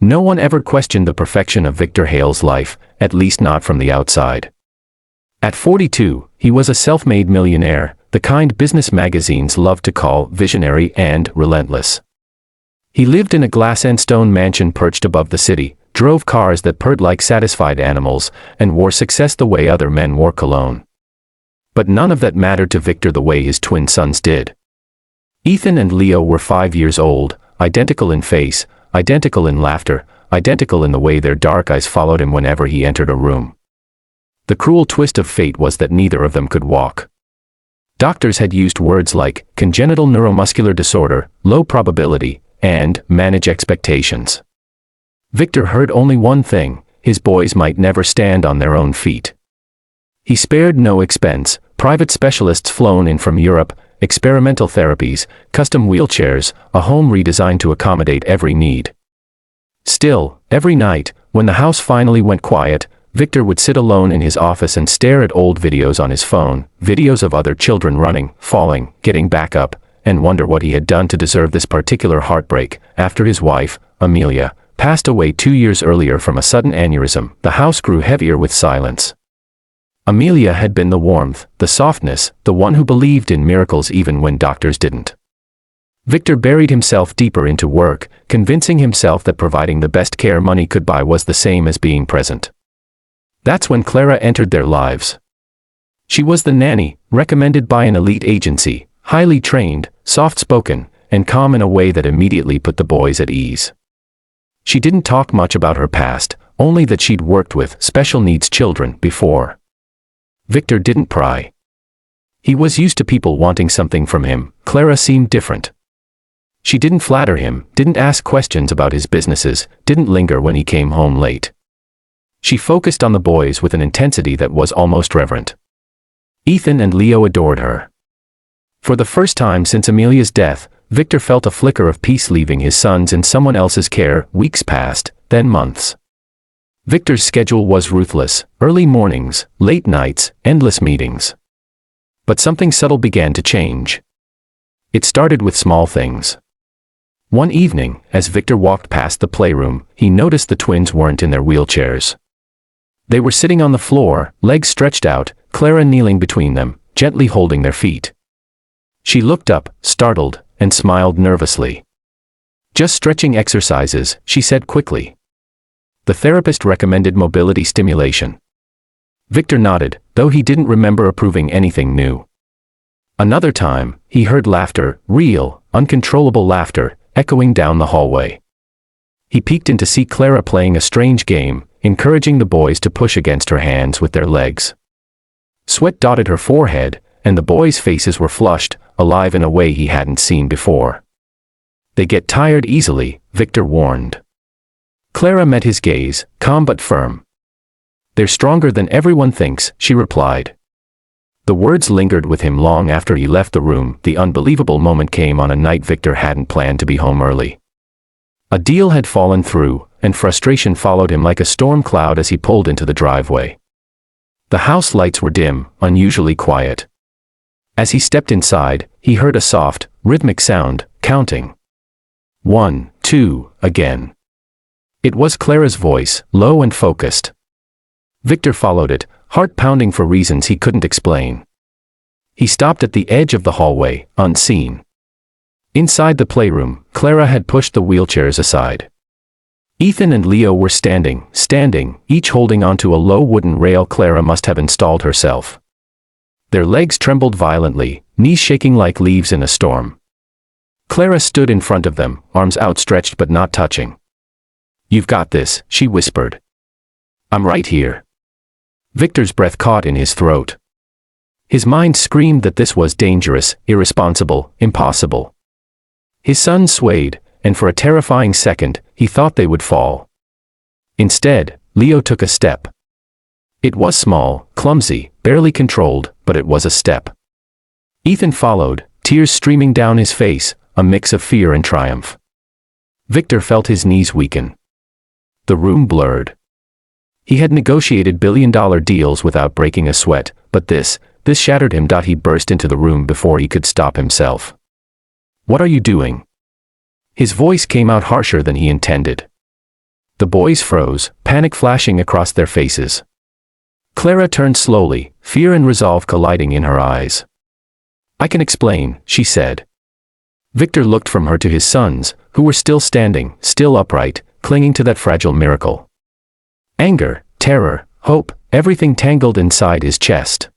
No one ever questioned the perfection of Victor Hale's life, at least not from the outside. At 42, he was a self-made millionaire, the kind business magazines loved to call visionary and relentless. He lived in a glass and stone mansion perched above the city, drove cars that purred like satisfied animals, and wore success the way other men wore cologne. But none of that mattered to Victor the way his twin sons did. Ethan and Leo were 5 years old, identical in face, identical in laughter, identical in the way their dark eyes followed him whenever he entered a room. The cruel twist of fate was that neither of them could walk. Doctors had used words like congenital neuromuscular disorder, low probability, and manage expectations. Victor heard only one thing: his boys might never stand on their own feet. He spared no expense: private specialists flown in from Europe, experimental therapies, custom wheelchairs, a home redesigned to accommodate every need. Still, every night, when the house finally went quiet, Victor would sit alone in his office and stare at old videos on his phone, videos of other children running, falling, getting back up, and wonder what he had done to deserve this particular heartbreak. After his wife, Amelia, passed away 2 years earlier from a sudden aneurysm, the house grew heavier with silence. Amelia had been the warmth, the softness, the one who believed in miracles even when doctors didn't. Victor buried himself deeper into work, convincing himself that providing the best care money could buy was the same as being present. That's when Clara entered their lives. She was the nanny, recommended by an elite agency, highly trained, soft-spoken, and calm in a way that immediately put the boys at ease. She didn't talk much about her past, only that she'd worked with special needs children before. Victor didn't pry. He was used to people wanting something from him. Clara seemed different. She didn't flatter him, didn't ask questions about his businesses, didn't linger when he came home late. She focused on the boys with an intensity that was almost reverent. Ethan and Leo adored her. For the first time since Amelia's death, Victor felt a flicker of peace leaving his sons in someone else's care. Weeks passed, then months. Victor's schedule was ruthless: early mornings, late nights, endless meetings. But something subtle began to change. It started with small things. One evening, as Victor walked past the playroom, he noticed the twins weren't in their wheelchairs. They were sitting on the floor, legs stretched out, Clara kneeling between them, gently holding their feet. She looked up, startled, and smiled nervously. "Just stretching exercises," she said quickly. The therapist recommended mobility stimulation. Victor nodded, though he didn't remember approving anything new. Another time, he heard laughter, real, uncontrollable laughter, echoing down the hallway. He peeked in to see Clara playing a strange game, encouraging the boys to push against her hands with their legs. Sweat dotted her forehead, and the boys' faces were flushed, alive in a way he hadn't seen before. "They get tired easily," Victor warned. Clara met his gaze, calm but firm. "They're stronger than everyone thinks," she replied. The words lingered with him long after he left the room. The unbelievable moment came on a night Victor hadn't planned to be home early. A deal had fallen through, and frustration followed him like a storm cloud as he pulled into the driveway. The house lights were dim, unusually quiet. As he stepped inside, he heard a soft, rhythmic sound, counting. 1, 2, again. It was Clara's voice, low and focused. Victor followed it, heart pounding for reasons he couldn't explain. He stopped at the edge of the hallway, unseen. Inside the playroom, Clara had pushed the wheelchairs aside. Ethan and Leo were standing, each holding onto a low wooden rail Clara must have installed herself. Their legs trembled violently, knees shaking like leaves in a storm. Clara stood in front of them, arms outstretched but not touching. "You've got this," she whispered. "I'm right here." Victor's breath caught in his throat. His mind screamed that this was dangerous, irresponsible, impossible. His sons swayed, and for a terrifying second, he thought they would fall. Instead, Leo took a step. It was small, clumsy, barely controlled, but it was a step. Ethan followed, tears streaming down his face, a mix of fear and triumph. Victor felt his knees weaken. The room blurred. He had negotiated billion-dollar deals without breaking a sweat, but this shattered him. He burst into the room before he could stop himself. "What are you doing?" His voice came out harsher than he intended. The boys froze, panic flashing across their faces. Clara turned slowly, fear and resolve colliding in her eyes. "I can explain," she said. Victor looked from her to his sons, who were still standing, still upright, clinging to that fragile miracle. Anger, terror, hope, everything tangled inside his chest.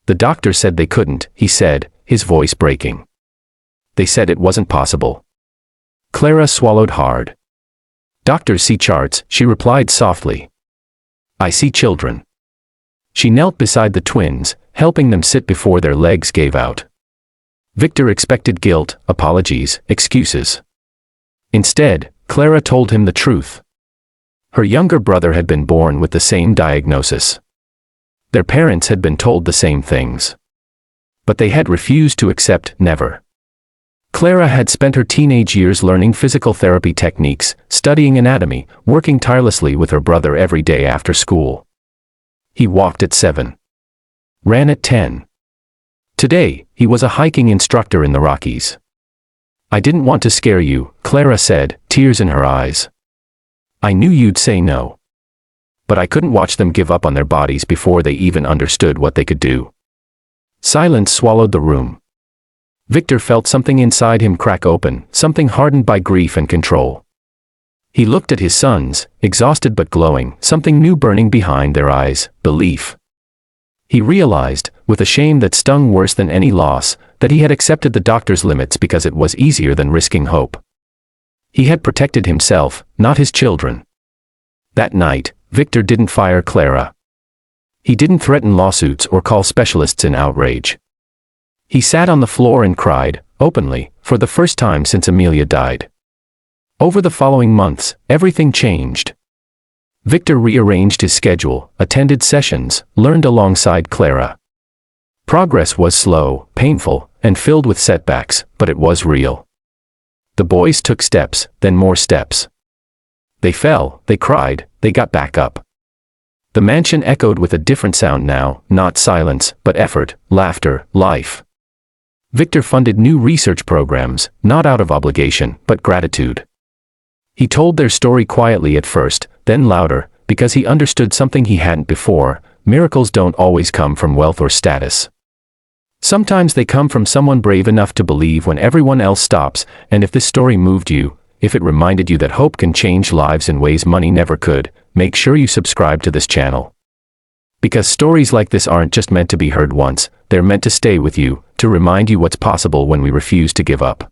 "The doctor said they couldn't," he said, his voice breaking. "They said it wasn't possible." Clara swallowed hard. "Doctors see charts," she replied softly. "I see children." She knelt beside the twins, helping them sit before their legs gave out. Victor expected guilt, apologies, excuses. Instead, Clara told him the truth. Her younger brother had been born with the same diagnosis. Their parents had been told the same things. But they had refused to accept never. Clara had spent her teenage years learning physical therapy techniques, studying anatomy, working tirelessly with her brother every day after school. He walked at 7. Ran at 10. Today, he was a hiking instructor in the Rockies. "I didn't want to scare you," Clara said, tears in her eyes. "I knew you'd say no. But I couldn't watch them give up on their bodies before they even understood what they could do." Silence swallowed the room. Victor felt something inside him crack open, something hardened by grief and control. He looked at his sons, exhausted but glowing, something new burning behind their eyes, belief. He realized, with a shame that stung worse than any loss, that he had accepted the doctor's limits because it was easier than risking hope. He had protected himself, not his children. That night, Victor didn't fire Clara. He didn't threaten lawsuits or call specialists in outrage. He sat on the floor and cried, openly, for the first time since Amelia died. Over the following months, everything changed. Victor rearranged his schedule, attended sessions, learned alongside Clara. Progress was slow, painful, and filled with setbacks, but it was real. The boys took steps, then more steps. They fell, they cried, they got back up. The mansion echoed with a different sound now, not silence, but effort, laughter, life. Victor funded new research programs, not out of obligation, but gratitude. He told their story quietly at first, then louder, because he understood something he hadn't before: miracles don't always come from wealth or status. Sometimes they come from someone brave enough to believe when everyone else stops. And if this story moved you, if it reminded you that hope can change lives in ways money never could, make sure you subscribe to this channel. Because stories like this aren't just meant to be heard once, they're meant to stay with you, to remind you what's possible when we refuse to give up.